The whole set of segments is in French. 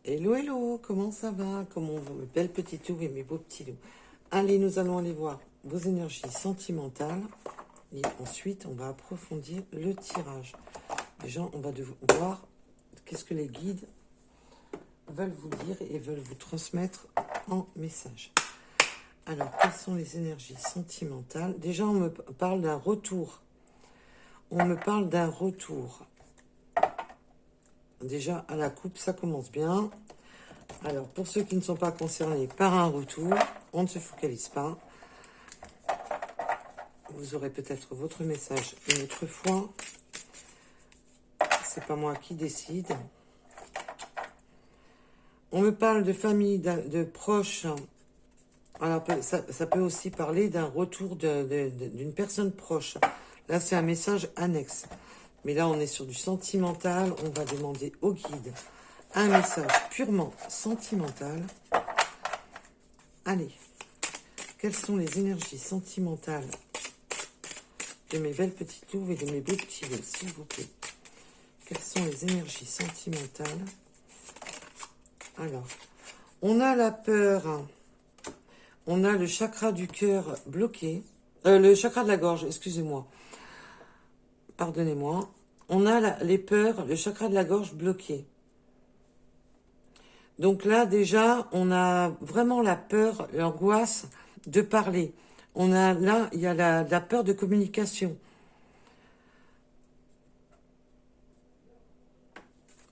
Hello, hello, comment ça va? Comment vont mes belles petites loups et mes beaux petits loups? Allez, nous allons aller voir vos énergies sentimentales. Et ensuite, on va approfondir le tirage. Déjà, on va voir qu'est-ce que les guides veulent vous dire et veulent vous transmettre en message. Alors, quelles sont les énergies sentimentales? Déjà, on me parle d'un retour. On me parle d'un retour. Déjà, à la coupe, ça commence bien. Alors, pour ceux qui ne sont pas concernés par un retour, on ne se focalise pas. Vous aurez peut-être votre message une autre fois. C'est pas moi qui décide. On me parle de famille, de proches. Alors, ça peut aussi parler d'un retour d'une personne proche. Là, c'est un message annexe. Mais là, on est sur du sentimental. On va demander au guide un message purement sentimental. Allez, quelles sont les énergies sentimentales de mes belles petites louves et de mes beaux petits loups, s'il vous plaît? Quelles sont les énergies sentimentales? Alors, on a la peur. On a le chakra du cœur bloqué. Le chakra de la gorge, excusez-moi. Pardonnez-moi. On a les peurs, le chakra de la gorge bloqué. Donc là, déjà, on a vraiment la peur, l'angoisse de parler. Là, il y a la peur de communication.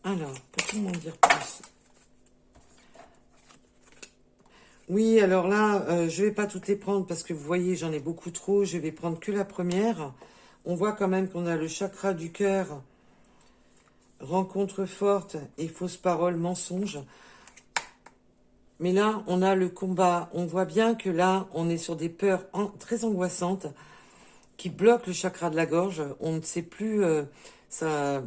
Alors, peut-on m'en dire plus? Oui, alors là, je vais pas toutes les prendre parce que vous voyez, j'en ai beaucoup trop. Je vais prendre que la première. On voit quand même qu'on a le chakra du cœur, rencontre forte et fausse parole, mensonge. Mais là, on a le combat. On voit bien que là, on est sur des peurs très angoissantes qui bloquent le chakra de la gorge. On ne sait plus, ça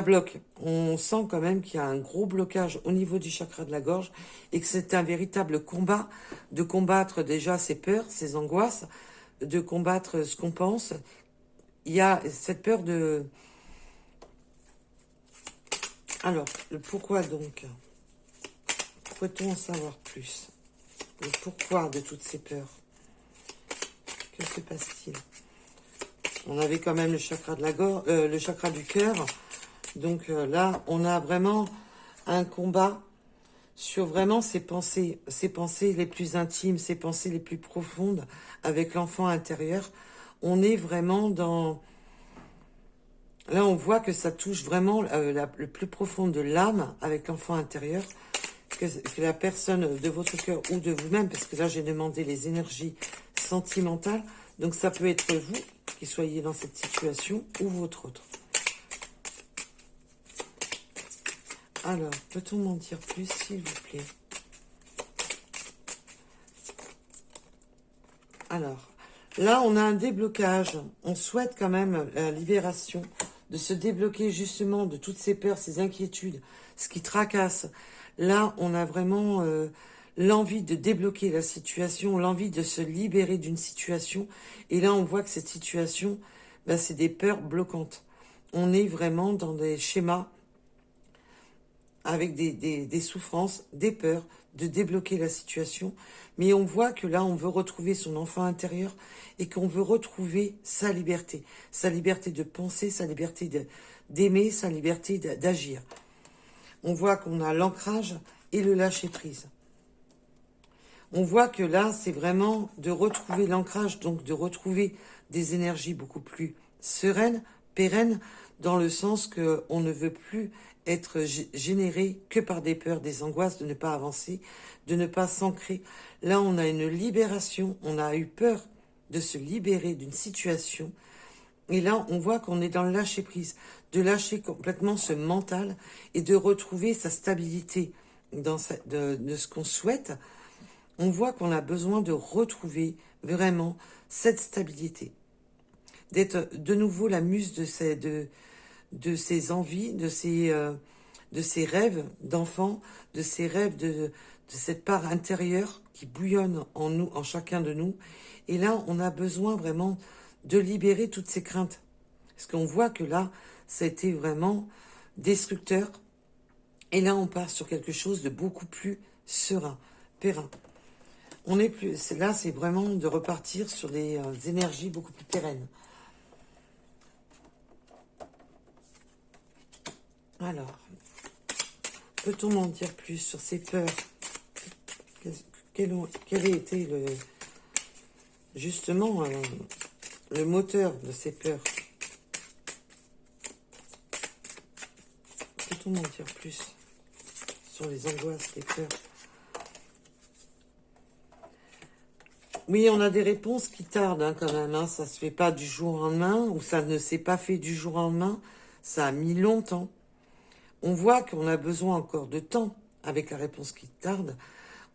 bloque. On sent quand même qu'il y a un gros blocage au niveau du chakra de la gorge et que c'est un véritable combat de combattre déjà ces peurs, ces angoisses, de combattre ce qu'on pense. Il y a cette peur de... Alors, le pourquoi donc? Pourrait-on en savoir plus? Le pourquoi de toutes ces peurs? Que se passe-t-il? On avait quand même le chakra de la gorge, le chakra du cœur. Donc là, on a vraiment un combat sur vraiment ces pensées les plus intimes, ces pensées les plus profondes avec l'enfant intérieur. On est vraiment dans... Là, on voit que ça touche vraiment le plus profond de l'âme avec l'enfant intérieur, que la personne de votre cœur ou de vous-même, parce que là, j'ai demandé les énergies sentimentales. Donc, ça peut être vous qui soyez dans cette situation ou votre autre. Alors, peut-on m'en dire plus, s'il vous plaît? Alors, là, on a un déblocage. On souhaite quand même la libération, de se débloquer justement de toutes ces peurs, ces inquiétudes, ce qui tracasse. Là, on a vraiment l'envie de débloquer la situation, l'envie de se libérer d'une situation. Et là, on voit que cette situation, ben, c'est des peurs bloquantes. On est vraiment dans des schémas avec des souffrances, des peurs, de débloquer la situation. Mais on voit que là, on veut retrouver son enfant intérieur et qu'on veut retrouver sa liberté de penser, sa liberté d'aimer, sa liberté d'agir. On voit qu'on a l'ancrage et le lâcher-prise. On voit que là, c'est vraiment de retrouver l'ancrage, donc de retrouver des énergies beaucoup plus sereines, pérennes, dans le sens qu'on ne veut plus être généré que par des peurs, des angoisses, de ne pas avancer, de ne pas s'ancrer. Là, on a une libération, on a eu peur de se libérer d'une situation. Et là, on voit qu'on est dans le lâcher-prise, de lâcher complètement ce mental et de retrouver sa stabilité dans de ce qu'on souhaite. On voit qu'on a besoin de retrouver vraiment cette stabilité, d'être de nouveau la muse de ces envies, de ces rêves d'enfant, de ces rêves de cette part intérieure qui bouillonne en nous, en chacun de nous. Et là, on a besoin vraiment de libérer toutes ces craintes. Parce qu'on voit que là, ça a été vraiment destructeur Et là, on part sur quelque chose de beaucoup plus serein, périn. On est plus, là, c'est vraiment de repartir sur des énergies beaucoup plus pérennes. Alors, peut-on m'en dire plus sur ces peurs? Quel a été justement le moteur de ces peurs? Peut-on m'en dire plus sur les angoisses, les peurs? Oui, on a des réponses qui tardent hein, quand même. Hein. Ça se fait pas du jour au lendemain, ou ça ne s'est pas fait du jour au lendemain. Ça a mis longtemps. On voit qu'on a besoin encore de temps avec la réponse qui tarde.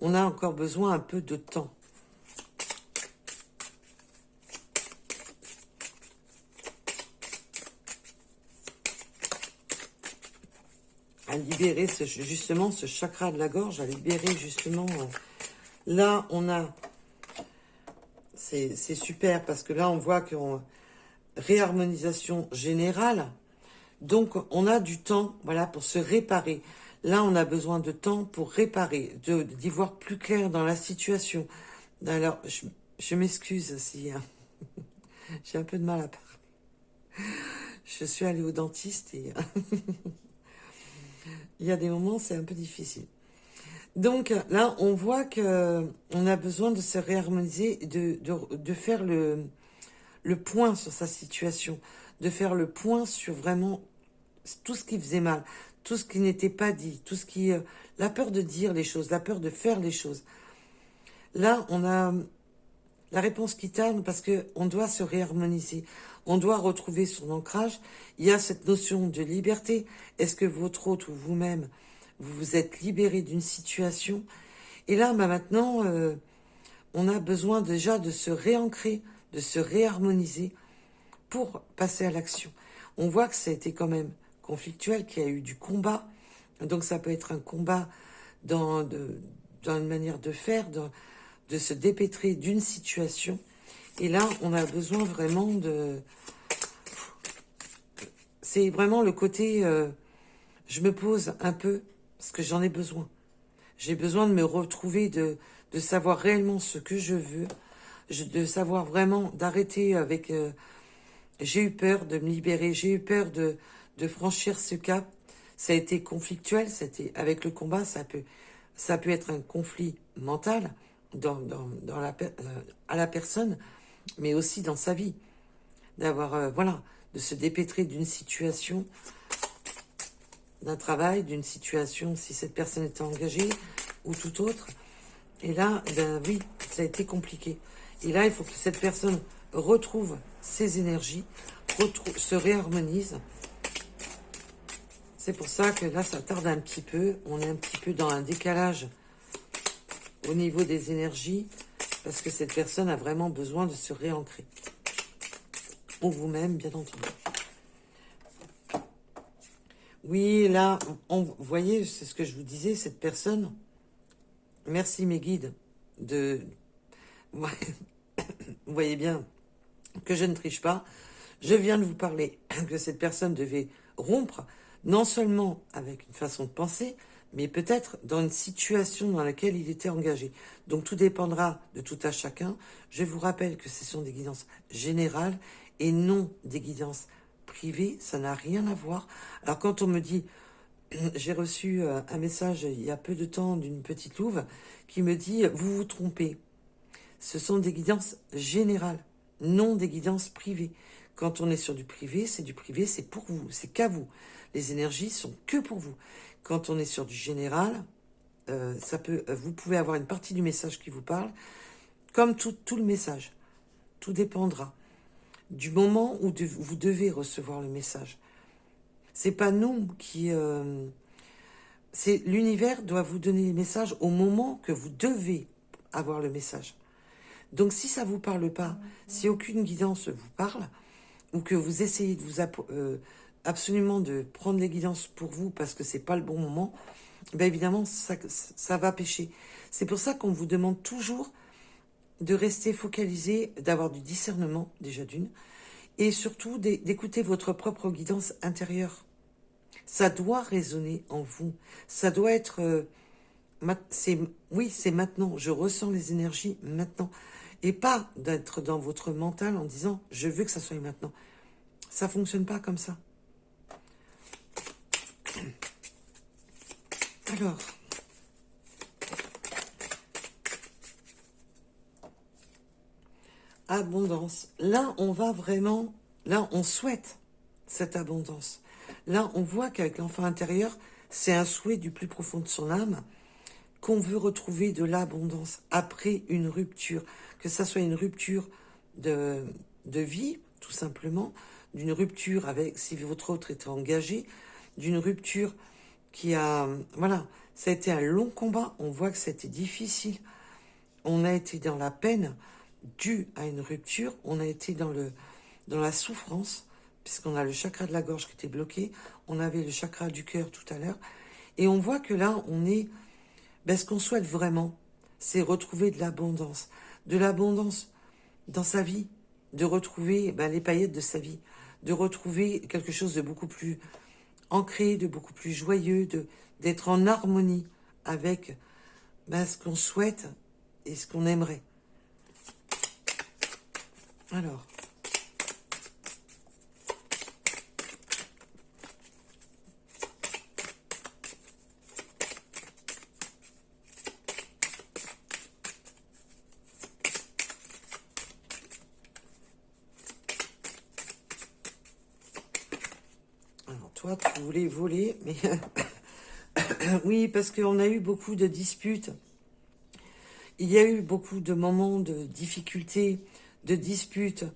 On a encore besoin un peu de temps. À libérer justement ce chakra de la gorge, à libérer justement... là, on a... C'est super parce que là, on voit qu'on... réharmonisation générale. Donc, on a du temps, voilà, pour se réparer. Là, on a besoin de temps pour réparer, d'y voir plus clair dans la situation. Alors, je m'excuse si j'ai un peu de mal à parler. Je suis allée au dentiste et il y a des moments, c'est un peu difficile. Donc là, on voit que on a besoin de se réharmoniser, de faire le point sur sa situation, de faire le point sur vraiment tout ce qui faisait mal, tout ce qui n'était pas dit, tout ce qui... la peur de dire les choses, la peur de faire les choses. Là, on a la réponse qui tarde parce qu'on doit se réharmoniser, on doit retrouver son ancrage. Il y a cette notion de liberté. Est-ce que votre hôte ou vous-même, vous vous êtes libéré d'une situation? Et là, maintenant, on a besoin déjà de se réancrer, de se réharmoniser pour passer à l'action. On voit que ça a été quand même conflictuel, qu'il y a eu du combat. Donc ça peut être un combat dans une manière de faire, de se dépêtrer d'une situation. Et là, on a besoin vraiment de... C'est vraiment le côté... je me pose un peu parce que j'en ai besoin. J'ai besoin de me retrouver, de savoir réellement ce que je veux, de savoir vraiment, d'arrêter avec... j'ai eu peur de me libérer, j'ai eu peur de franchir ce cap. Ça a été conflictuel, avec le combat, ça peut être un conflit mental à la personne, mais aussi dans sa vie. D'avoir, voilà, de se dépêtrer d'une situation, d'un travail, d'une situation, si cette personne était engagée ou tout autre. Et là, ben oui, ça a été compliqué. Et là, il faut que cette personne retrouve ses énergies, se réharmonise. C'est pour ça que là, ça tarde un petit peu. On est un petit peu dans un décalage au niveau des énergies, parce que cette personne a vraiment besoin de se réancrer. Pour vous-même, bien entendu. Oui, là, vous voyez, c'est ce que je vous disais, cette personne, merci mes guides, vous voyez bien que je ne triche pas. Je viens de vous parler que cette personne devait rompre, non seulement avec une façon de penser, mais peut-être dans une situation dans laquelle il était engagé. Donc tout dépendra de tout à chacun. Je vous rappelle que ce sont des guidances générales et non des guidances privées. Ça n'a rien à voir. Alors quand on me dit, j'ai reçu un message il y a peu de temps d'une petite louve qui me dit, vous vous trompez. Ce sont des guidances générales, non des guidances privées. Quand on est sur du privé, c'est pour vous, c'est qu'à vous. Les énergies sont que pour vous. Quand on est sur du général, vous pouvez avoir une partie du message qui vous parle, comme tout le message. Tout dépendra du moment où vous devez recevoir le message. C'est pas nous qui... c'est l'univers doit vous donner les messages au moment que vous devez avoir le message. Donc si ça vous parle pas, si aucune guidance vous parle, ou que vous essayez de vous absolument de prendre les guidances pour vous parce que c'est pas le bon moment, ben évidemment ça va pêcher. C'est pour ça qu'on vous demande toujours de rester focalisé, d'avoir du discernement déjà d'une, et surtout d'écouter votre propre guidance intérieure. Ça doit résonner en vous. Ça doit être... oui, c'est maintenant. Je ressens les énergies maintenant. Et pas d'être dans votre mental en disant « je veux que ça soit maintenant ». Ça ne fonctionne pas comme ça. Alors... abondance. Là, on va vraiment... là, on souhaite cette abondance. Là, on voit qu'avec l'enfant intérieur, c'est un souhait du plus profond de son âme qu'on veut retrouver de l'abondance après une rupture. Que ça soit une rupture de vie, tout simplement, d'une rupture avec, si votre autre était engagé, d'une rupture qui a... voilà, ça a été un long combat. On voit que c'était difficile. On a été dans la peine due à une rupture. On a été dans la souffrance, puisqu'on a le chakra de la gorge qui était bloqué. On avait le chakra du cœur tout à l'heure. Et on voit que là, on est... ben, ce qu'on souhaite vraiment, c'est retrouver de l'abondance. De l'abondance dans sa vie. De retrouver les paillettes de sa vie. De retrouver quelque chose de beaucoup plus ancré, de beaucoup plus joyeux, d'être en harmonie avec ce qu'on souhaite et ce qu'on aimerait. Alors, toi, tu voulais voler, mais oui, parce qu'on a eu beaucoup de disputes. Il y a eu beaucoup de moments de difficultés, de disputes,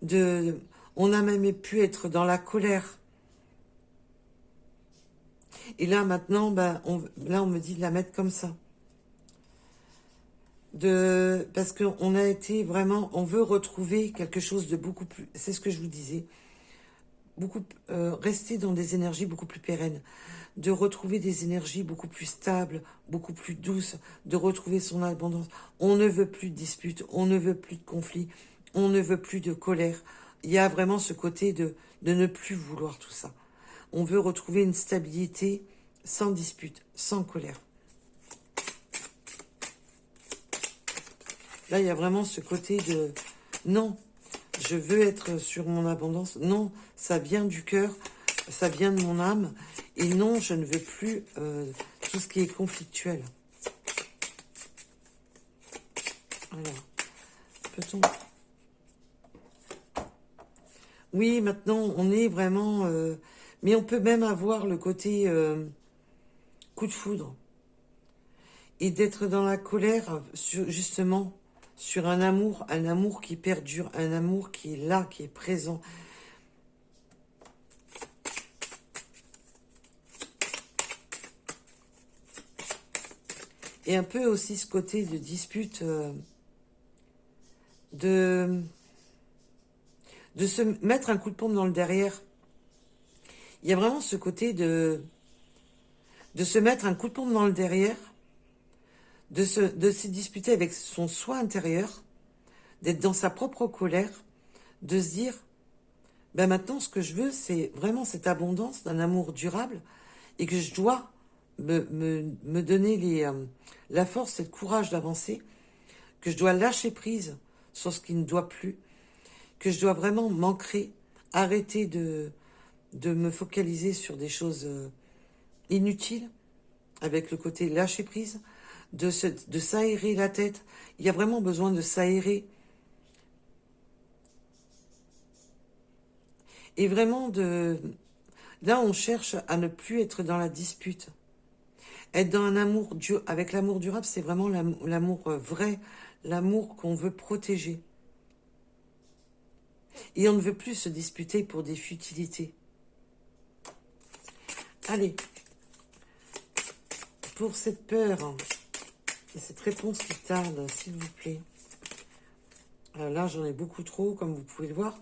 on a même pu être dans la colère. Et là, maintenant, on me dit de la mettre comme ça. Parce qu'on a été vraiment, on veut retrouver quelque chose de beaucoup plus, c'est ce que je vous disais, rester dans des énergies beaucoup plus pérennes, de retrouver des énergies beaucoup plus stables, beaucoup plus douces, de retrouver son abondance. On ne veut plus de disputes, on ne veut plus de conflits, on ne veut plus de colère. Il y a vraiment ce côté de ne plus vouloir tout ça. On veut retrouver une stabilité sans dispute, sans colère. Là, il y a vraiment ce côté de non, je veux être sur mon abondance. Non, ça vient du cœur, ça vient de mon âme. Et non, je ne veux plus tout ce qui est conflictuel. Alors, peut-on... oui, maintenant, on est vraiment... mais on peut même avoir le côté coup de foudre. Et d'être dans la colère, justement, sur un amour qui perdure, un amour qui est là, qui est présent. Et un peu aussi ce côté de dispute, de se mettre un coup de pompe dans le derrière. Il y a vraiment ce côté de se mettre un coup de pompe dans le derrière, de se disputer avec son soi intérieur, d'être dans sa propre colère, de se dire, maintenant ce que je veux, c'est vraiment cette abondance d'un amour durable, et que je dois me donner la force et le courage d'avancer, que je dois lâcher prise sur ce qui ne doit plus, que je dois vraiment m'ancrer, arrêter de me focaliser sur des choses inutiles, avec le côté lâcher prise, de s'aérer la tête. Il y a vraiment besoin de s'aérer. Et vraiment là, on cherche à ne plus être dans la dispute. Être dans un amour, avec l'amour durable, c'est vraiment l'amour vrai, l'amour qu'on veut protéger. Et on ne veut plus se disputer pour des futilités. Allez, pour cette peur et cette réponse qui tarde, s'il vous plaît. Là, j'en ai beaucoup trop, comme vous pouvez le voir.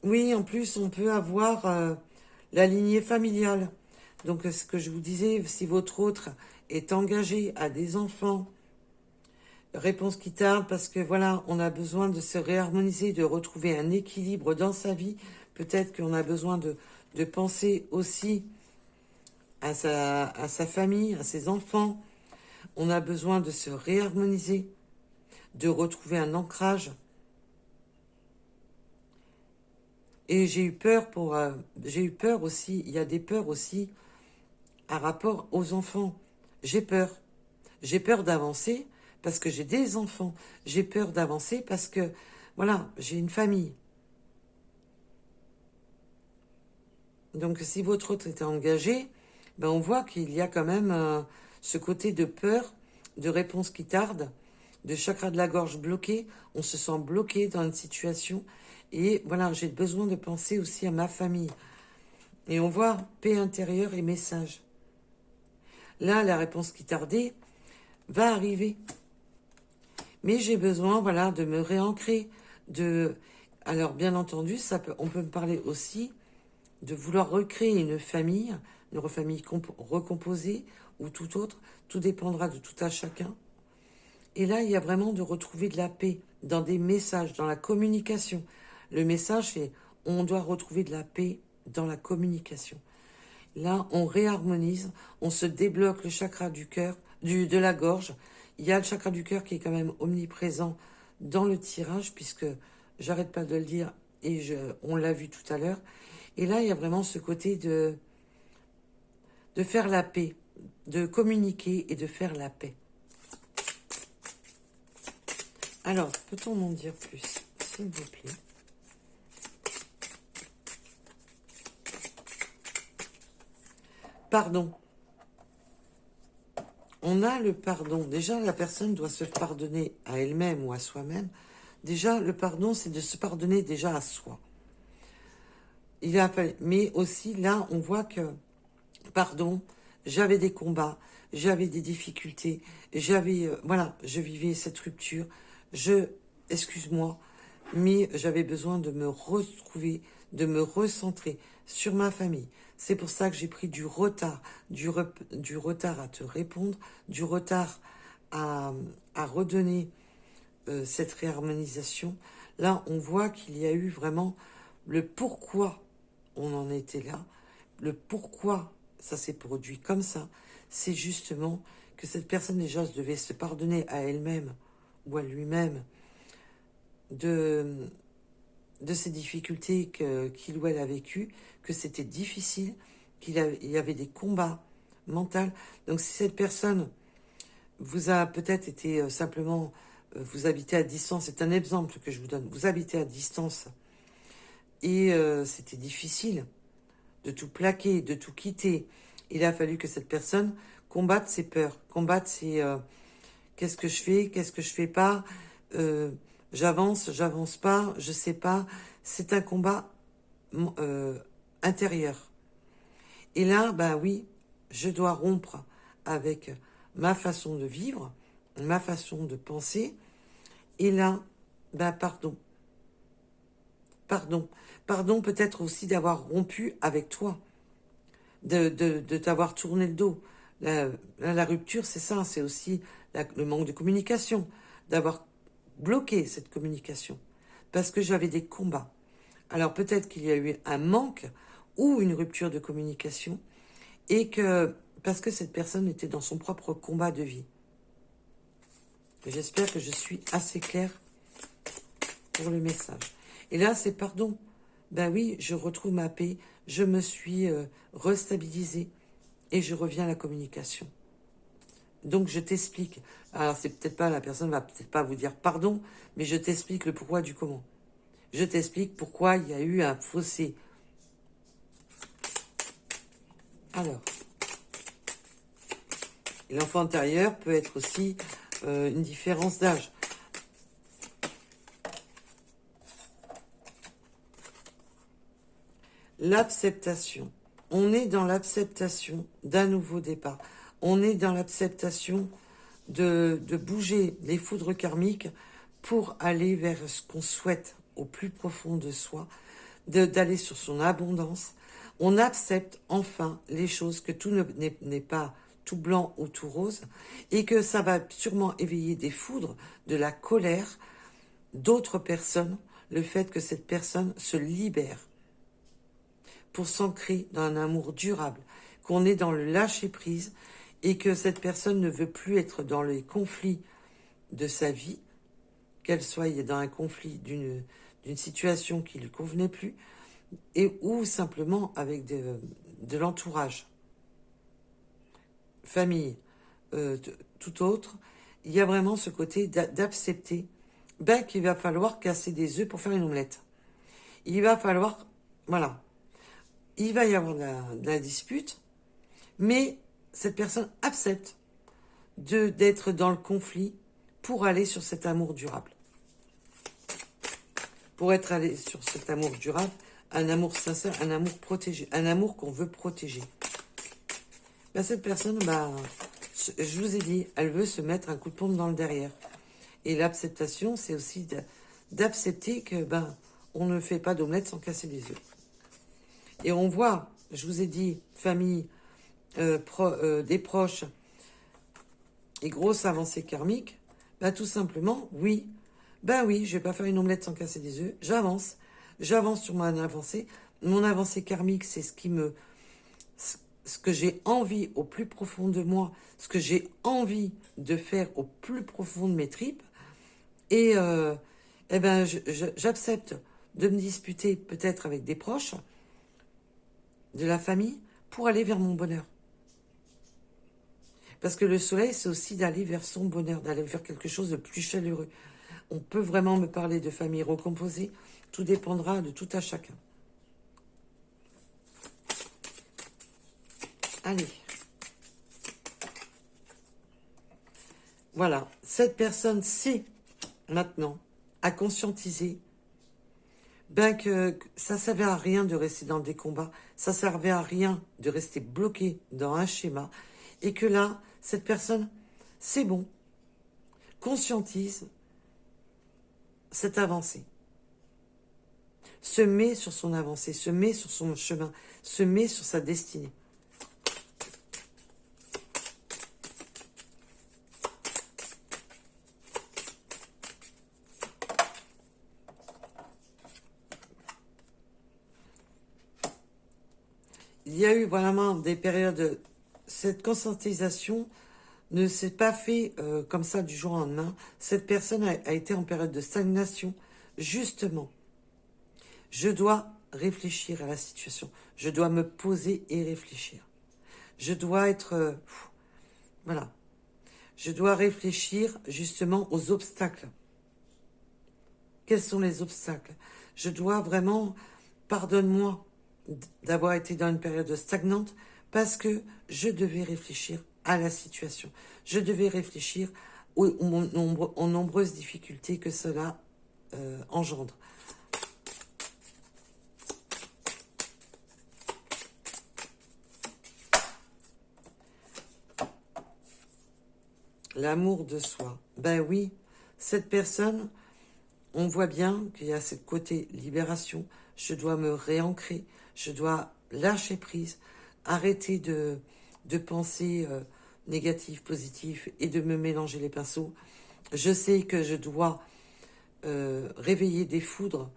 Oui, en plus, on peut avoir la lignée familiale. Donc, ce que je vous disais, si votre autre est engagé à des enfants, réponse qui tarde parce que voilà, on a besoin de se réharmoniser, de retrouver un équilibre dans sa vie. Peut-être qu'on a besoin de penser aussi à sa famille, à ses enfants. On a besoin de se réharmoniser, de retrouver un ancrage. Et j'ai eu peur aussi, il y a des peurs aussi à rapport aux enfants. J'ai peur. J'ai peur d'avancer parce que j'ai des enfants. J'ai peur d'avancer parce que, voilà, j'ai une famille. Donc si votre autre était engagé, ben on voit qu'il y a quand même ce côté de peur, de réponse qui tarde, de chakra de la gorge bloqué. On se sent bloqué dans une situation. Et voilà, j'ai besoin de penser aussi à ma famille. Et on voit paix intérieure et message. Là, la réponse qui tardait va arriver. Mais j'ai besoin, voilà, de me réancrer. Alors, bien entendu, on peut me parler aussi de vouloir recréer une famille recomposée ou tout autre. Tout dépendra de tout à chacun. Et là, il y a vraiment de retrouver de la paix dans des messages, dans la communication. Le message, c'est on doit retrouver de la paix dans la communication. Là, on réharmonise, on se débloque le chakra du cœur, de la gorge. Il y a le chakra du cœur qui est quand même omniprésent dans le tirage, puisque j'arrête pas de le dire et on l'a vu tout à l'heure. Et là, il y a vraiment ce côté de faire la paix, de communiquer et de faire la paix. Alors, peut-on m'en dire plus, s'il vous plaît? Pardon. On a le pardon. Déjà, la personne doit se pardonner à elle-même ou à soi-même. Déjà, le pardon, c'est de se pardonner déjà à soi. Mais aussi, là, on voit que, pardon, j'avais des combats, j'avais des difficultés, voilà, je vivais cette rupture. Excuse-moi, mais j'avais besoin de me retrouver, de me recentrer sur ma famille. C'est pour ça que j'ai pris du retard, du retard à te répondre, du retard à redonner cette réharmonisation. Là, on voit qu'il y a eu vraiment le pourquoi on en était là, le pourquoi ça s'est produit comme ça. C'est justement que cette personne déjà devait se pardonner à elle-même ou à lui-même de ces difficultés qu'il ou elle a vécues, que c'était difficile, il y avait des combats mentaux. Donc si cette personne vous a peut-être été simplement, vous habitez à distance, c'est un exemple que je vous donne, vous habitez à distance et c'était difficile de tout plaquer, de tout quitter. Il a fallu que cette personne combatte ses peurs, combatte ses qu'est-ce que je fais pas, j'avance pas, je sais pas. C'est un combat intérieur. Et là, bah oui, je dois rompre avec ma façon de vivre, ma façon de penser. Et là, bah pardon. Pardon peut-être aussi d'avoir rompu avec toi, de t'avoir tourné le dos. La rupture, c'est ça, c'est aussi le manque de communication, d'avoir bloqué cette communication, parce que j'avais des combats. Alors peut-être qu'il y a eu un manque ou une rupture de communication, et que parce que cette personne était dans son propre combat de vie. J'espère que je suis assez claire pour le message. Et là, c'est pardon. Ben oui, je retrouve ma paix, je me suis restabilisée et je reviens à la communication. Donc, je t'explique. Alors, c'est peut-être pas, la personne va peut-être pas vous dire pardon, mais je t'explique le pourquoi du comment. Je t'explique pourquoi il y a eu un fossé. Alors, l'enfant intérieur peut être aussi une différence d'âge. L'acceptation. On est dans l'acceptation d'un nouveau départ. On est dans l'acceptation de bouger les foudres karmiques pour aller vers ce qu'on souhaite au plus profond de soi, d'aller sur son abondance. On accepte enfin les choses, que tout n'est pas tout blanc ou tout rose, et que ça va sûrement éveiller des foudres, de la colère d'autres personnes, le fait que cette personne se libère. pour s'ancrer dans un amour durable, qu'on est dans le lâcher-prise et que cette personne ne veut plus être dans les conflits de sa vie, qu'elle soit dans un conflit d'une situation qui lui convenait plus, et ou simplement avec de l'entourage, famille, tout autre. Il y a vraiment ce côté d'accepter qu'il va falloir casser des œufs pour faire une omelette. Il va falloir, voilà, il va y avoir de la dispute, mais cette personne accepte d'être dans le conflit pour aller sur cet amour durable. Pour être allé sur cet amour durable, un amour sincère, un amour protégé, un amour qu'on veut protéger. Cette personne, je vous ai dit, elle veut se mettre un coup de pompe dans le derrière. Et l'acceptation, c'est aussi d'accepter que on ne fait pas d'omelette sans casser des œufs. Et on voit, je vous ai dit, famille, des proches et grosse avancée karmique, tout simplement, oui, je vais pas faire une omelette sans casser des œufs, j'avance sur mon avancée. Mon avancée karmique, c'est ce que j'ai envie au plus profond de moi, ce que j'ai envie de faire au plus profond de mes tripes. Et j'accepte de me disputer peut-être avec des proches, de la famille, pour aller vers mon bonheur. Parce que le soleil, c'est aussi d'aller vers son bonheur, d'aller vers quelque chose de plus chaleureux. On peut vraiment me parler de famille recomposée, tout dépendra de tout à chacun. Allez. Voilà, cette personne sait maintenant, à conscientiser, que ça ne servait à rien de rester dans des combats, ça ne servait à rien de rester bloqué dans un schéma, et que là, cette personne, c'est bon, conscientise cette avancée, se met sur son avancée, se met sur son chemin, se met sur sa destinée. Il y a eu vraiment des périodes, cette conscientisation ne s'est pas fait comme ça du jour au lendemain. Cette personne a été en période de stagnation, justement. Je dois réfléchir à la situation. Je dois me poser et réfléchir. Je dois être... voilà. Je dois réfléchir justement aux obstacles. Quels sont les obstacles? Je dois vraiment... Pardonne-moi d'avoir été dans une période stagnante parce que je devais réfléchir à la situation. Je devais réfléchir aux nombreuses difficultés que cela engendre. L'amour de soi. Oui, cette personne, on voit bien qu'il y a ce côté libération. Je dois me réancrer, je dois lâcher prise, arrêter de penser négatif, positif et de me mélanger les pinceaux. Je sais que je dois réveiller des foudres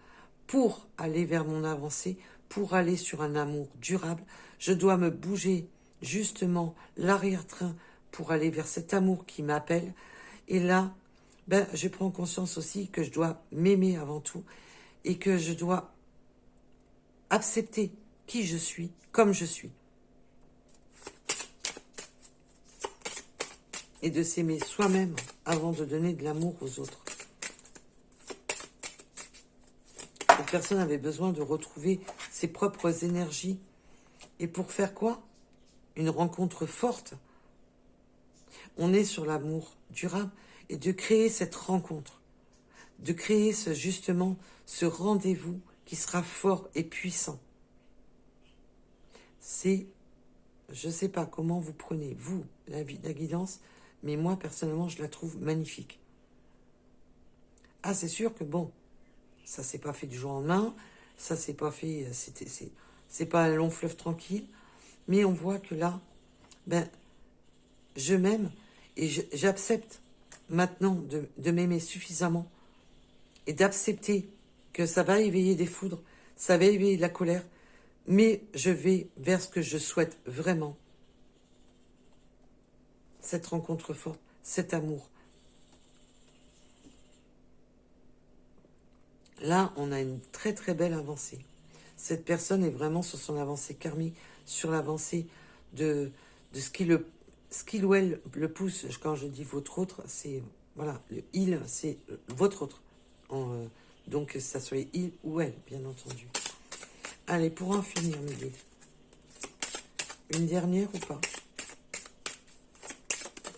pour aller vers mon avancée, pour aller sur un amour durable. Je dois me bouger justement l'arrière-train pour aller vers cet amour qui m'appelle. Et là, je prends conscience aussi que je dois m'aimer avant tout et que je dois accepter qui je suis, comme je suis. Et de s'aimer soi-même avant de donner de l'amour aux autres. Cette personne avait besoin de retrouver ses propres énergies. Et pour faire quoi? Une rencontre forte. On est sur l'amour durable et de créer cette rencontre. De créer justement ce rendez-vous qui sera fort et puissant. C'est, je ne sais pas comment vous prenez, vous, la guidance, mais moi, personnellement, je la trouve magnifique. Ah, c'est sûr que bon, ça s'est pas fait du jour au lendemain, ça s'est pas fait, c'est pas un long fleuve tranquille, mais on voit que là, je m'aime et j'accepte maintenant de m'aimer suffisamment et d'accepter que ça va éveiller des foudres, ça va éveiller de la colère, mais je vais vers ce que je souhaite vraiment. Cette rencontre forte, cet amour. Là, on a une très très belle avancée. Cette personne est vraiment sur son avancée karmique, sur l'avancée de ce qu'il ou elle le pousse. Quand je dis votre autre, c'est, voilà, le il, c'est votre autre. Donc, ça soit il ou elle, bien entendu. Allez, pour en finir, mes guides. Une dernière ou pas?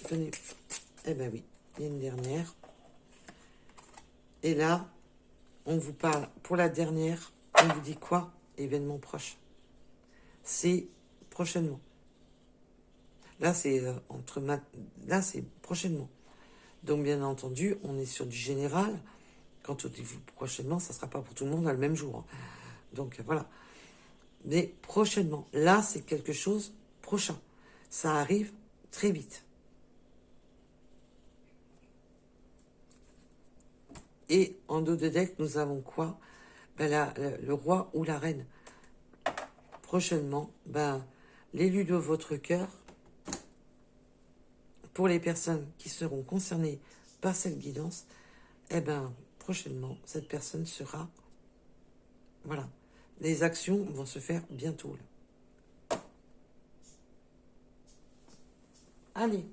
Tenez. Eh ben oui, il y a une dernière. Et là, on vous parle, pour la dernière, on vous dit quoi? Événement proche. C'est prochainement. Là, c'est là, c'est prochainement. Donc, bien entendu, on est sur du général. Quant au prochainement, ça ne sera pas pour tout le monde le même jour. Hein. Donc, voilà. Mais prochainement, là, c'est quelque chose prochain. Ça arrive très vite. Et en dos de deck, nous avons quoi? Ben, le roi ou la reine. Prochainement, ben, l'élu de votre cœur, pour les personnes qui seront concernées par cette guidance, eh ben, prochainement, cette personne sera... Voilà. Les actions vont se faire bientôt. Là. Allez.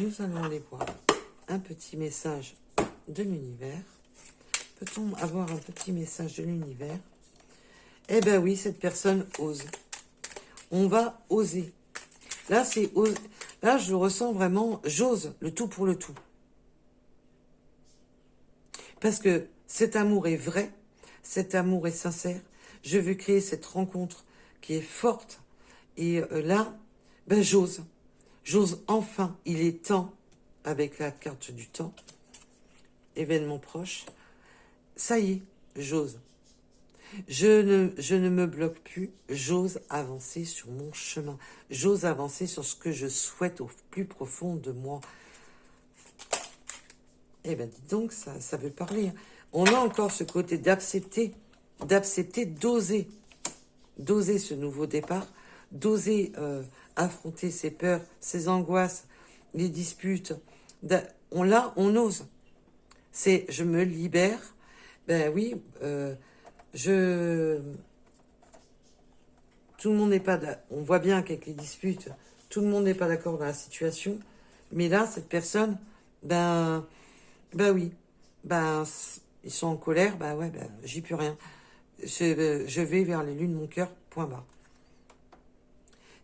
Nous allons aller voir un petit message de l'univers. Peut-on avoir un petit message de l'univers? Eh bien oui, cette personne ose. On va oser. Là, là, je ressens vraiment, j'ose le tout pour le tout. Parce que cet amour est vrai, cet amour est sincère. Je veux créer cette rencontre qui est forte. Et là, ben j'ose. J'ose enfin. Il est temps, avec la carte du temps, événement proche. Ça y est, j'ose. Je ne me bloque plus, j'ose avancer sur mon chemin. J'ose avancer sur ce que je souhaite au plus profond de moi. Eh bien, dis donc, ça veut parler. Hein. On a encore ce côté d'accepter, d'oser. D'oser ce nouveau départ, d'oser affronter ses peurs, ses angoisses, les disputes. On ose. C'est je me libère. Ben oui, tout le monde n'est pas... On voit bien qu'avec les disputes, tout le monde n'est pas d'accord dans la situation. Mais là, cette personne, ben oui, ben ils sont en colère, ben ouais, ben j'y peux rien. Je vais vers les lunes de mon cœur, point barre.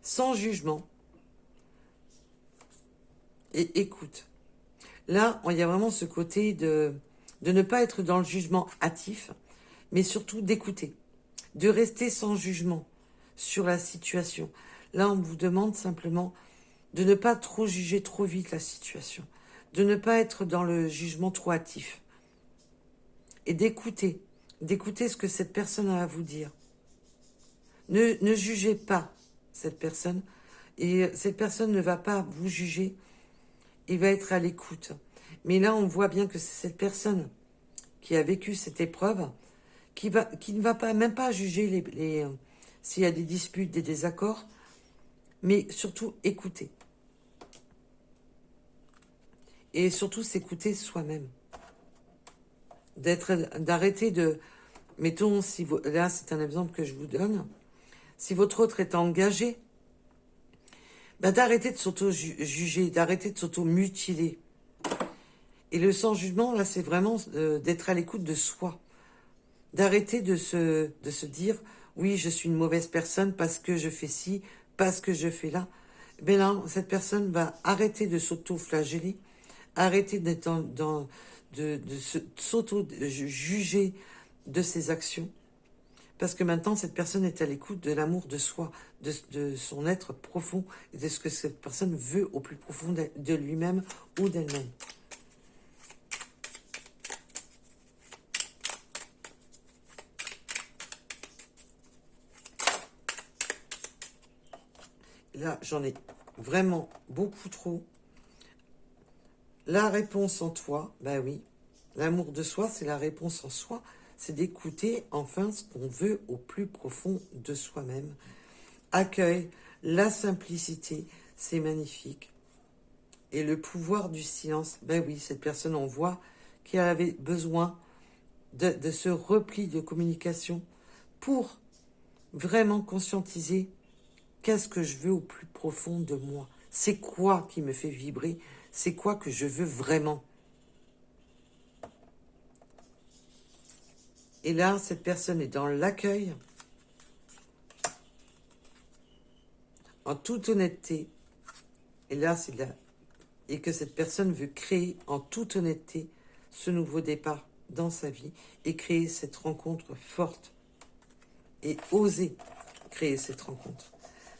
Sans jugement. Et écoute. Là, il y a vraiment ce côté de ne pas être dans le jugement hâtif, mais surtout d'écouter, de rester sans jugement sur la situation. Là, on vous demande simplement de ne pas trop juger trop vite la situation, de ne pas être dans le jugement trop hâtif, et d'écouter ce que cette personne a à vous dire. Ne jugez pas cette personne, et cette personne ne va pas vous juger, et va être à l'écoute. Mais là, on voit bien que c'est cette personne qui a vécu cette épreuve, qui ne va pas, même pas juger s'il y a des disputes, des désaccords, mais surtout écouter. Et surtout s'écouter soi-même. D'arrêter de... Mettons, là, c'est un exemple que je vous donne. Si votre autre est engagé, ben d'arrêter de s'auto-juger, d'arrêter de s'auto-mutiler. Et le sans-jugement, là, c'est vraiment d'être à l'écoute de soi. D'arrêter de se dire, oui, je suis une mauvaise personne parce que je fais ci, parce que je fais là. Ben là, cette personne va arrêter de s'auto-flageller, arrêter d'être de s'auto-juger de ses actions. Parce que maintenant, cette personne est à l'écoute de l'amour de soi, de son être profond, et de ce que cette personne veut au plus profond de lui-même ou d'elle-même. Là, j'en ai vraiment beaucoup trop. La réponse en toi, ben oui. L'amour de soi, c'est la réponse en soi. c'est d'écouter enfin ce qu'on veut au plus profond de soi-même. Accueil, la simplicité, c'est magnifique. Et le pouvoir du silence, ben oui, cette personne, on voit qu'elle avait besoin de ce repli de communication pour vraiment conscientiser qu'est-ce que je veux au plus profond de moi. C'est quoi qui me fait vibrer? C'est quoi que je veux vraiment? Et là, cette personne est dans l'accueil, en toute honnêteté. Et là, c'est là. Et que cette personne veut créer en toute honnêteté ce nouveau départ dans sa vie et créer cette rencontre forte et oser créer cette rencontre.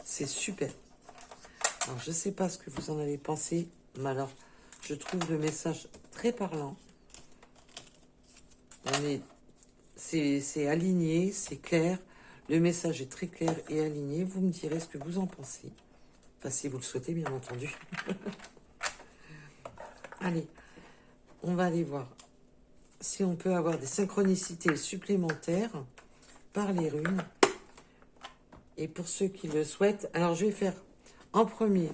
C'est super. Alors, je ne sais pas ce que vous en avez pensé, mais alors, je trouve le message très parlant. C'est aligné, c'est clair. Le message est très clair et aligné. Vous me direz ce que vous en pensez. Enfin, si vous le souhaitez, bien entendu. Allez, on va aller voir si on peut avoir des synchronicités supplémentaires par les runes. Et pour ceux qui le souhaitent, alors je vais faire en premier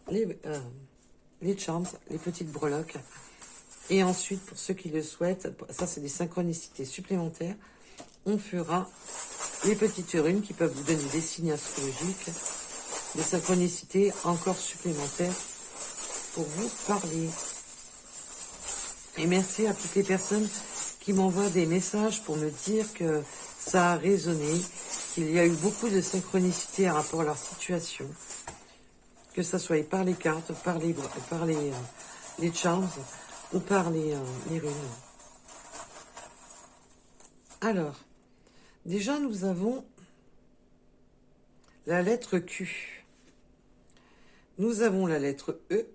les charms, les petites breloques. Et ensuite, pour ceux qui le souhaitent, ça c'est des synchronicités supplémentaires, on fera les petites runes qui peuvent vous donner des signes astrologiques, des synchronicités encore supplémentaires pour vous parler. Et merci à toutes les personnes qui m'envoient des messages pour me dire que ça a résonné, qu'il y a eu beaucoup de synchronicité à rapport à leur situation, que ça soit par les cartes, par les charms ou par les runes. Alors, déjà nous avons la lettre Q. Nous avons la lettre E.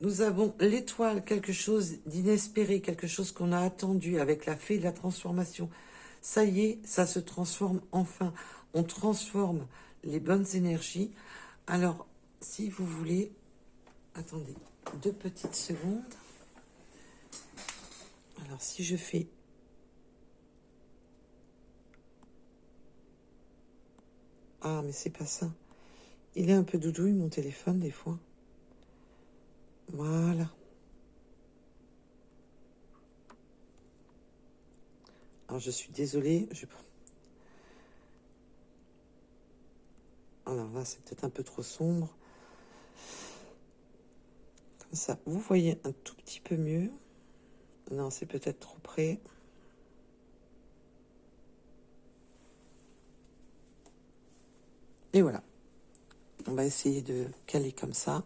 Nous avons l'étoile, quelque chose d'inespéré, quelque chose qu'on a attendu avec la fée de la transformation. Ça y est, ça se transforme enfin. On transforme les bonnes énergies. Alors, si vous voulez, attendez 2 petites secondes. Alors, si je fais... Ah, mais c'est pas ça. Il est un peu doudouille, mon téléphone, des fois. Voilà. Alors, je suis désolée. Alors là, c'est peut-être un peu trop sombre. Comme ça, vous voyez un tout petit peu mieux. Non, c'est peut-être trop près. Et voilà. On va essayer de caler comme ça.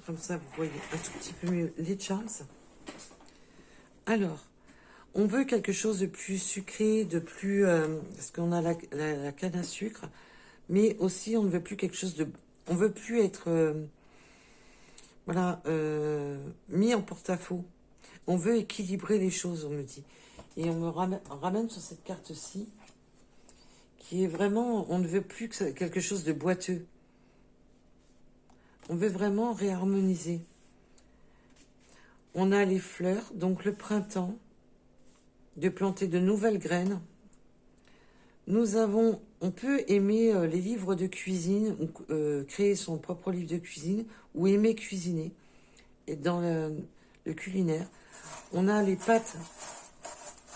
Comme ça, vous voyez un tout petit peu mieux les charms. Alors, on veut quelque chose de plus sucré, de plus... parce qu'on a la canne à sucre. Mais aussi, on ne veut plus quelque chose de... On veut plus être... mis en porte-à-faux. On veut équilibrer les choses, on me dit. Et on me ramène sur cette carte-ci, qui est vraiment... On ne veut plus que quelque chose de boiteux. On veut vraiment réharmoniser. On a les fleurs, donc le printemps, de planter de nouvelles graines. Nous avons, on peut aimer les livres de cuisine, ou créer son propre livre de cuisine, ou aimer cuisiner. Et dans le culinaire, on a les pattes,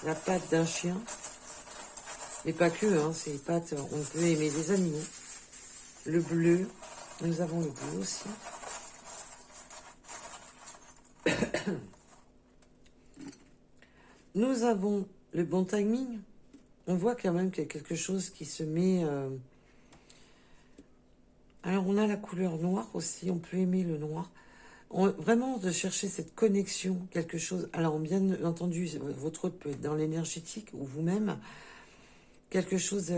la patte d'un chien, mais pas que, hein, c'est les pattes, on peut aimer les animaux. Le bleu, nous avons le bleu aussi. Nous avons le bon timing. On voit quand même qu'il y a quelque chose qui se met... Alors, on a la couleur noire aussi. On peut aimer le noir. Vraiment, de chercher cette connexion, quelque chose... Alors, bien entendu, votre hôte peut être dans l'énergétique ou vous-même. Quelque chose...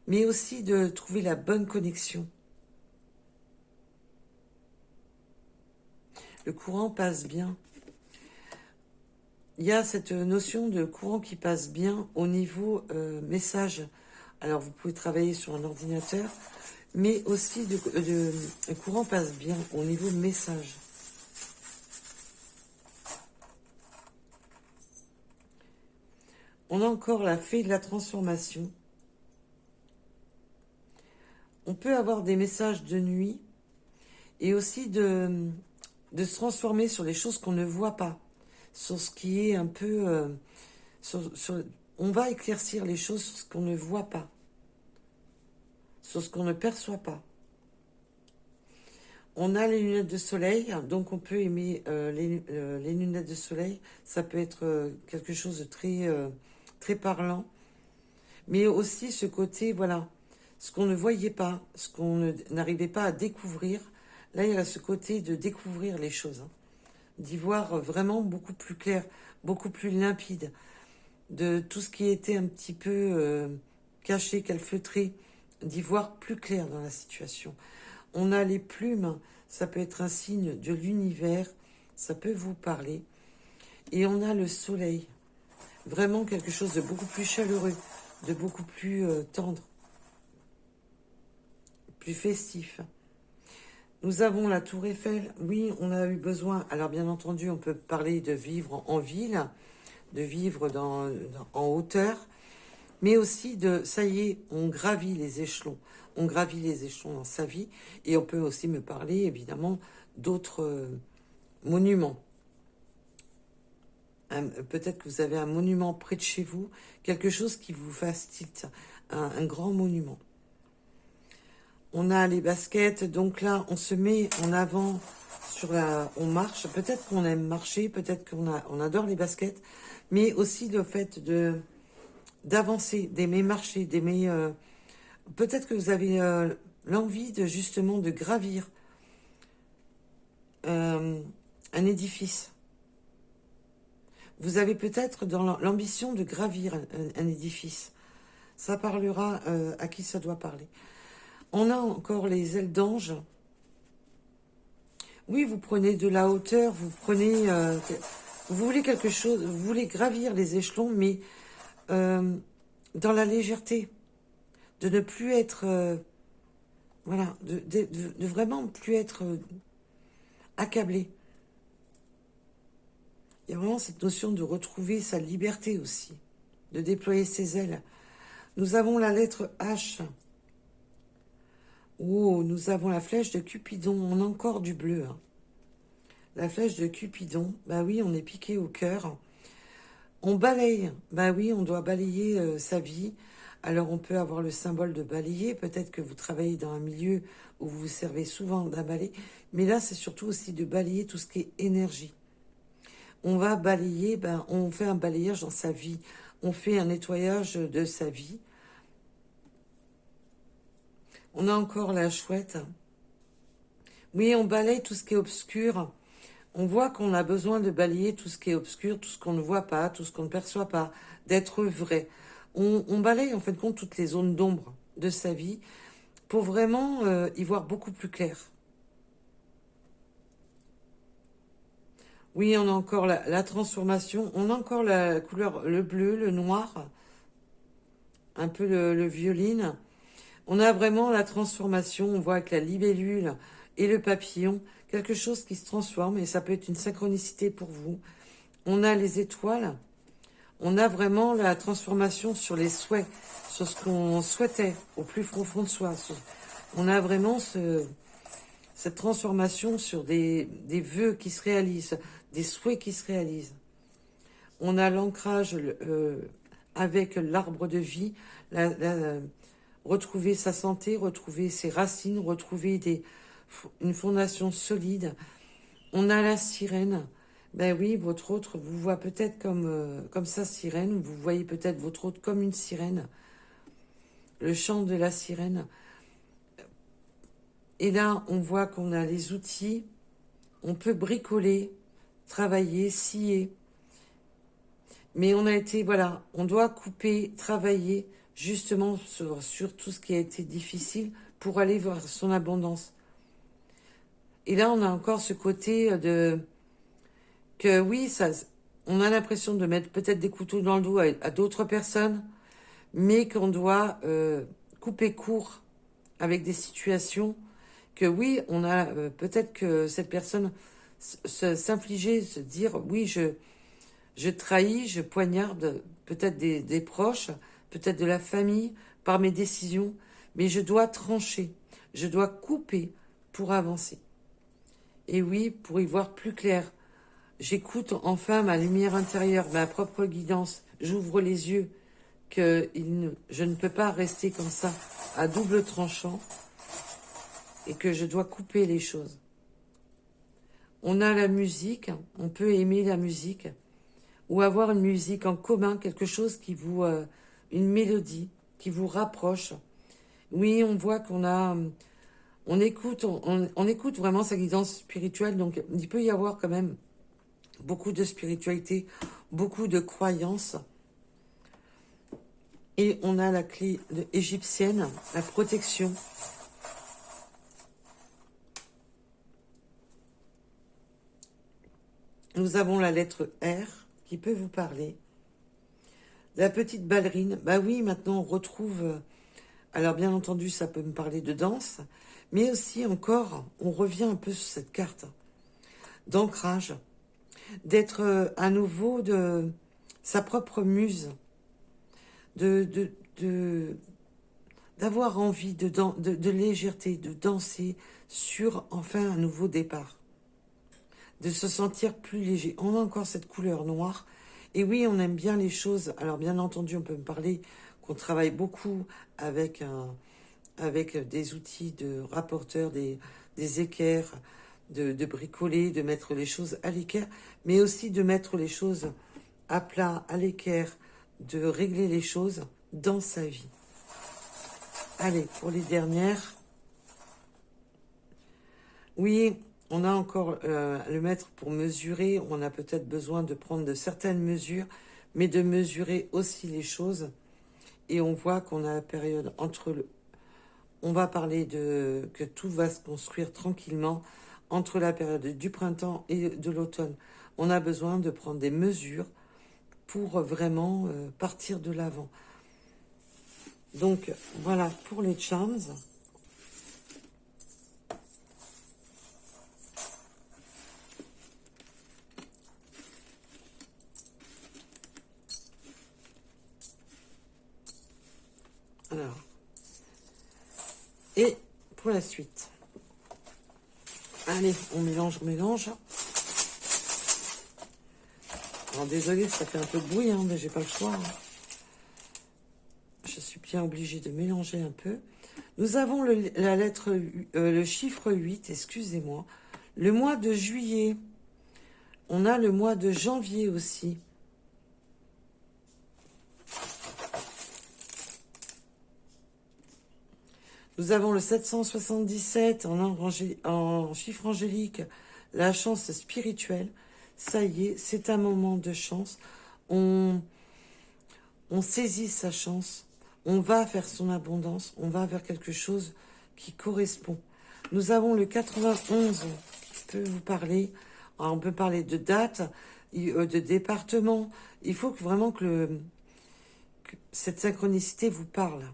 mais aussi de trouver la bonne connexion. Le courant passe bien. Il y a cette notion de courant qui passe bien au niveau message. Alors, vous pouvez travailler sur un ordinateur, mais aussi le courant passe bien au niveau message. On a encore la fée de la transformation. On peut avoir des messages de nuit et aussi de se transformer sur les choses qu'on ne voit pas, sur ce qui est un peu... on va éclaircir les choses sur ce qu'on ne voit pas, sur ce qu'on ne perçoit pas. On a les lunettes de soleil, donc on peut aimer les lunettes de soleil. Ça peut être quelque chose de très parlant. Mais aussi ce côté, voilà, ce qu'on ne voyait pas, ce qu'on n'arrivait pas à découvrir. Là, il y a ce côté de découvrir les choses, hein, d'y voir vraiment beaucoup plus clair, beaucoup plus limpide, de tout ce qui était un petit peu caché, calfeutré, d'y voir plus clair dans la situation. On a les plumes, ça peut être un signe de l'univers, ça peut vous parler. Et on a le soleil, vraiment quelque chose de beaucoup plus chaleureux, de beaucoup plus tendre, plus festif. Nous avons la tour Eiffel, oui, on a eu besoin, alors bien entendu, on peut parler de vivre en ville, de vivre en hauteur, mais aussi ça y est, on gravit les échelons. On gravit les échelons dans sa vie. Et on peut aussi me parler, évidemment, d'autres monuments. Peut-être que vous avez un monument près de chez vous, quelque chose qui vous fasse tilt, un grand monument. On a les baskets, donc là, on se met en avant on marche. Peut-être qu'on aime marcher, peut-être on adore les baskets, mais aussi le fait d'avancer, d'aimer marcher, d'aimer... peut-être que vous avez l'envie justement de gravir un édifice. Vous avez peut-être dans l'ambition de gravir un édifice. Ça parlera à qui ça doit parler. On a encore les ailes d'ange. Oui, vous prenez de la hauteur, vous prenez... vous voulez quelque chose, vous voulez gravir les échelons, mais dans la légèreté. De ne plus être... voilà, de vraiment plus être accablé. Il y a vraiment cette notion de retrouver sa liberté aussi, de déployer ses ailes. Nous avons la lettre H. Oh, nous avons la flèche de Cupidon. On a encore du bleu. Hein. La flèche de Cupidon. Bah oui, on est piqué au cœur. On balaye. Bah oui, on doit balayer sa vie. Alors, on peut avoir le symbole de balayer. Peut-être que vous travaillez dans un milieu où vous vous servez souvent d'un balai. Mais là, c'est surtout aussi de balayer tout ce qui est énergie. On va balayer, on fait un balayage dans sa vie. On fait un nettoyage de sa vie. On a encore la chouette. Oui, on balaye tout ce qui est obscur. On voit qu'on a besoin de balayer tout ce qui est obscur, tout ce qu'on ne voit pas, tout ce qu'on ne perçoit pas, d'être vrai. On balaye en fin de compte toutes les zones d'ombre de sa vie pour vraiment y voir beaucoup plus clair. Oui, on a encore la transformation. On a encore la couleur, le bleu, le noir, un peu le violine. On a vraiment la transformation. On voit avec la libellule et le papillon, quelque chose qui se transforme et ça peut être une synchronicité pour vous. On a les étoiles. On a vraiment la transformation sur les souhaits, sur ce qu'on souhaitait au plus profond de soi. On a vraiment cette transformation sur des vœux qui se réalisent, des souhaits qui se réalisent. On a l'ancrage avec l'arbre de vie, retrouver sa santé, retrouver ses racines, retrouver une fondation solide. On a la sirène. Ben oui, votre autre vous voit peut-être comme sa sirène, ou vous voyez peut-être votre autre comme une sirène. Le chant de la sirène. Et là, on voit qu'on a les outils, on peut bricoler, travailler, scier. Mais on a été, voilà, on doit couper, travailler justement sur tout ce qui a été difficile pour aller vers son abondance. Et là, on a encore ce côté que oui, on a l'impression de mettre peut-être des couteaux dans le dos à d'autres personnes, mais qu'on doit couper court avec des situations que oui, on a peut-être que cette personne s'infliger, se dire oui, je trahis, je poignarde peut-être des proches, peut-être de la famille par mes décisions, mais je dois trancher, je dois couper pour avancer. Et oui, pour y voir plus clair, j'écoute enfin ma lumière intérieure, ma propre guidance, j'ouvre les yeux, que je ne peux pas rester comme ça, à double tranchant, et que je dois couper les choses. On a la musique, on peut aimer la musique, ou avoir une musique en commun, quelque chose qui vous... une mélodie qui vous rapproche. Oui, on voit qu'on a... On écoute vraiment sa guidance spirituelle, donc il peut y avoir quand même beaucoup de spiritualité, beaucoup de croyances. Et on a la clé égyptienne, la protection. Nous avons la lettre R qui peut vous parler. La petite ballerine, bah oui, maintenant on retrouve... Alors bien entendu, ça peut me parler de danse, mais aussi encore, on revient un peu sur cette carte d'ancrage, d'être à nouveau de sa propre muse, d'avoir envie de légèreté, de danser sur enfin un nouveau départ, de se sentir plus léger. On a encore cette couleur noire, et oui, on aime bien les choses. Alors bien entendu, on peut me parler qu'on travaille beaucoup avec des outils de rapporteurs, des équerres, de bricoler, de mettre les choses à l'équerre, mais aussi de mettre les choses à plat, à l'équerre, de régler les choses dans sa vie. Allez, pour les dernières. Oui, on a encore le mètre pour mesurer. On a peut-être besoin de prendre de certaines mesures, mais de mesurer aussi les choses. Et on voit qu'on a la période entre le... On va parler de que tout va se construire tranquillement entre la période du printemps et de l'automne. On a besoin de prendre des mesures pour vraiment partir de l'avant. Donc voilà pour les charms. Alors, et pour la suite. Allez, on mélange, on mélange. Alors désolé, ça fait un peu de bruit, hein, mais j'ai pas le choix. Hein. Je suis bien obligée de mélanger un peu. Nous avons la lettre, le chiffre 8, excusez-moi. Le mois de juillet. On a le mois de janvier aussi. Nous avons le 777 en chiffre angélique, la chance spirituelle. Ça y est, c'est un moment de chance. On saisit sa chance. On va vers son abondance. On va vers quelque chose qui correspond. Nous avons le 91 qui peut vous parler. Alors, on peut parler de date, de département. Il faut vraiment que cette synchronicité vous parle.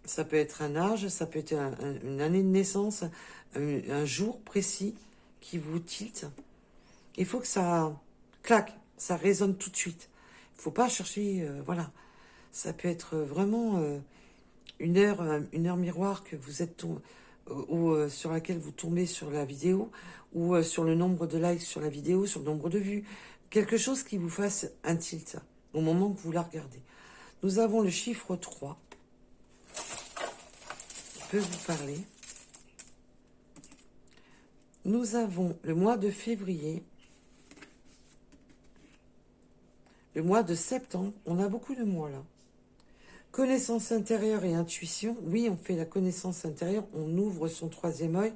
Ça peut être un âge, ça peut être une année de naissance, un jour précis qui vous tilte. Il faut que ça claque, ça résonne tout de suite. Il ne faut pas chercher, voilà. Ça peut être vraiment une heure miroir que vous êtes ou sur laquelle vous tombez sur la vidéo, ou sur le nombre de likes sur la vidéo, sur le nombre de vues. Quelque chose qui vous fasse un tilt au moment que vous la regardez. Nous avons le chiffre 3. Vous parler. Nous avons le mois de février, le mois de septembre. On a beaucoup de mois là. Connaissance intérieure et intuition. Oui, on fait la connaissance intérieure. On ouvre son troisième œil.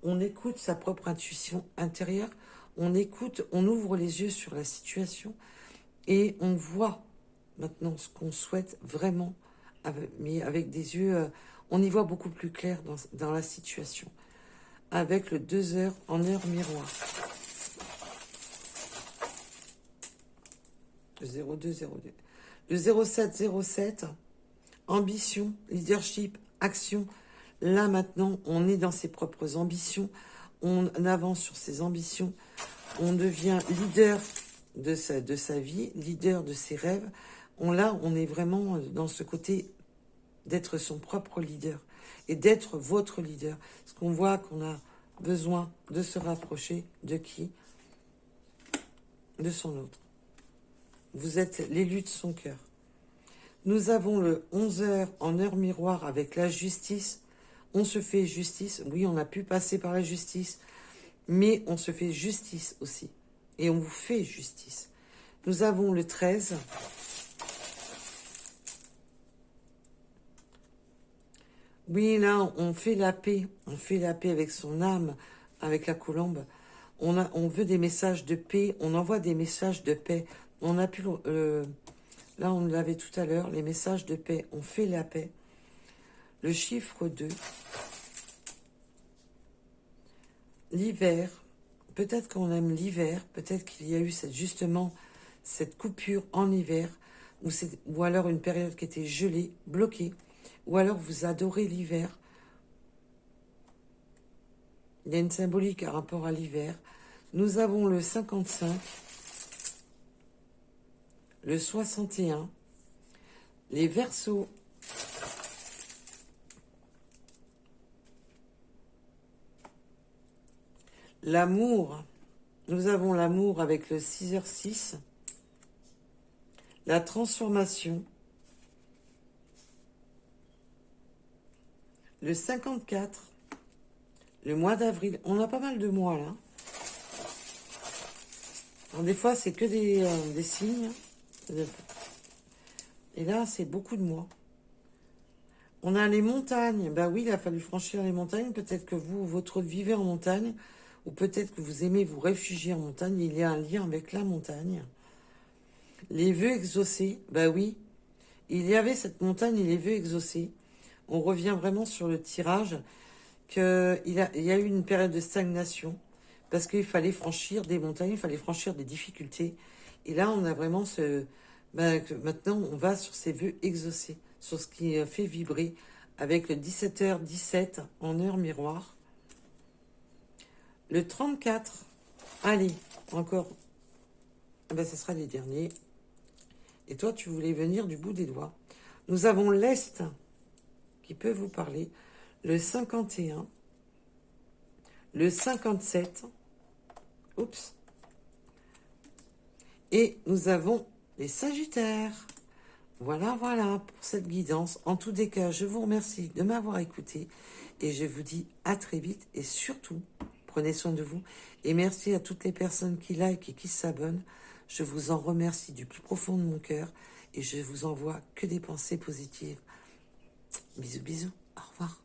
On écoute sa propre intuition intérieure. On écoute, on ouvre les yeux sur la situation et on voit maintenant ce qu'on souhaite vraiment, mais avec des yeux... on y voit beaucoup plus clair dans la situation. Avec le 2 heures en heure miroir. Le 0202. Le 0707. Ambition, leadership, action. Là, maintenant, on est dans ses propres ambitions. On avance sur ses ambitions. On devient leader de sa vie, leader de ses rêves. Là, on est vraiment dans ce côté d'être son propre leader et d'être votre leader. Parce qu'on voit qu'on a besoin de se rapprocher de qui? De son autre. Vous êtes l'élu de son cœur. Nous avons le 11h en heure miroir avec la justice. On se fait justice. Oui, on a pu passer par la justice, mais on se fait justice aussi. Et on vous fait justice. Nous avons le 13. Oui, là, on fait la paix. On fait la paix avec son âme, avec la colombe. On veut des messages de paix. On envoie des messages de paix. On a pu... là, on l'avait tout à l'heure. Les messages de paix. On fait la paix. Le chiffre 2. L'hiver. Peut-être qu'on aime l'hiver. Peut-être qu'il y a eu justement cette coupure en hiver. Ou alors une période qui était gelée, bloquée. Ou alors vous adorez l'hiver. Il y a une symbolique à rapport à l'hiver. Nous avons le 55, le 61, les Verseaux, l'amour. Nous avons l'amour avec le 6h06, la transformation, le 54, le mois d'avril. On a pas mal de mois là. Alors, des fois, c'est que des signes. Et là, c'est beaucoup de mois. On a les montagnes. Bah oui, il a fallu franchir les montagnes. Peut-être que votre vivez en montagne. Ou peut-être que vous aimez vous réfugier en montagne. Il y a un lien avec la montagne. Les vœux exaucés. Bah oui. Il y avait cette montagne et les vœux exaucés. On revient vraiment sur le tirage. Il y a eu une période de stagnation. Parce qu'il fallait franchir des montagnes. Il fallait franchir des difficultés. Et là, on a vraiment maintenant, on va sur ces vœux exaucés. Sur ce qui fait vibrer. Avec le 17h17 en heure miroir. Le 34. Allez, encore. Ce sera les derniers. Et toi, tu voulais venir du bout des doigts. Nous avons l'Est qui peut vous parler. Le 51. Le 57. Oups. Et nous avons les Sagittaires. Voilà pour cette guidance. En tous les cas, je vous remercie de m'avoir écouté. Et je vous dis à très vite. Et surtout, prenez soin de vous. Et merci à toutes les personnes qui like et qui s'abonnent. Je vous en remercie du plus profond de mon cœur. Et je vous envoie que des pensées positives. Bisous, bisous. Au revoir.